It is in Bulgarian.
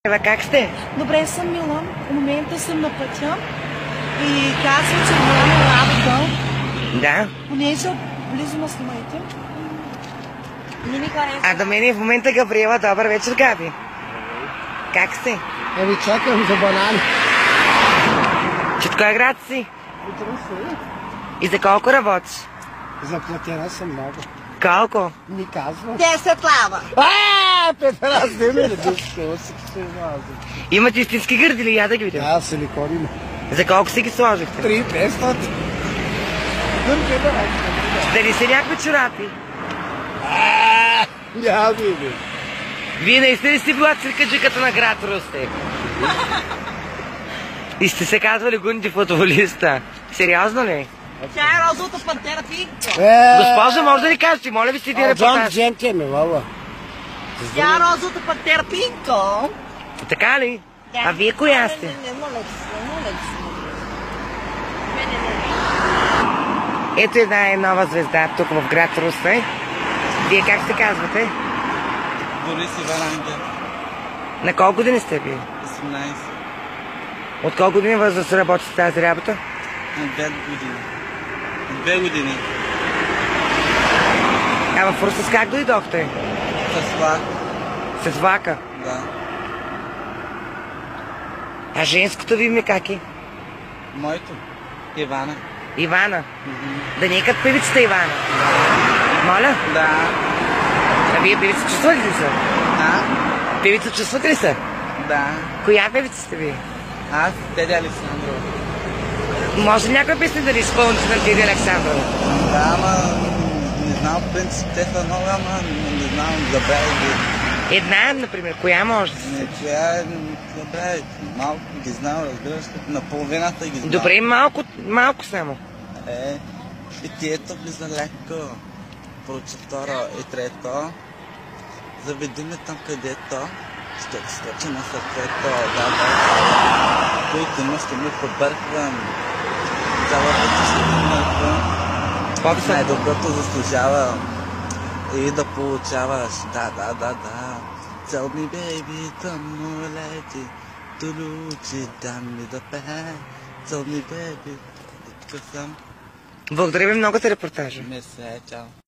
Ева, как сте? Добре съм, Мила. В момента съм на пътя и казва, че нямаме работа. Да. Понеже близо на снимайте. Не ми харесва. А до мен е в момента Габриела. Добър вечер, Габи. Как сте? Еми чакам за банани. Че от кой град си? От Русе. И за колко работиш? Заплатена съм много. Колко? Ни казва. 10 лава. Петър, аз не ми ли душка? Имате истински гърди ли? Я да ги видя. Да, силикони има. За колко си ги сложихте? 3-500. Дали са някакви чорапи? Няма да иде. Вие наистина ли сте била циркаджиката на град Русе? И сте се казвали гунди футболиста. Сериозно ли? Тя е розовата пантера Пинко. Госпожа, може да ли кажете? Моля ви, сте Джон репортаж. Джентеме, вала. Тя е розовата пантера Пинко. Така ли? А вие коя сте? Не, моля се. Ето една е нова звезда тук в град Русе. Вие как се казвате? Борис Иван Ангел, На колко години сте били? 18, От колко години възраст работите тази работа? на 2 години. 2 години. А в Русе с как дойдохте? С влак, С влака. да. А женското ви име как е? Моето, Ивана. Ивана. Да не е като певицата Ивана. Моля? Да. А вие певица чувствате ли са? А? Певица чувствате ли са? Да. Коя певица сте вие? Аз, Теди Александрова. Може ли някоя песня да ви изпълните на Теди Александрова? Да, ама не знам, в принцип, те са много, ама не знам, забравих ги. Една, например. Коя може? Не, коя забравих. Малко ги знам, разбираш, наполовината ги знам. Добре, малко само. И тието влиза леко. Проучи второ и трето. Заведи ме там където. Ще ти скочи на сърцето. Да. Които му ще ми побърквам. Цялата ще ми мърквам. Най-доброто заслужава. И да получаваш. Да. Tell me baby, тъмно лети. Тулучи, дай ми да пее. Tell me baby. Тук съм. Благодаря ви много за репортажа. Не се, чао.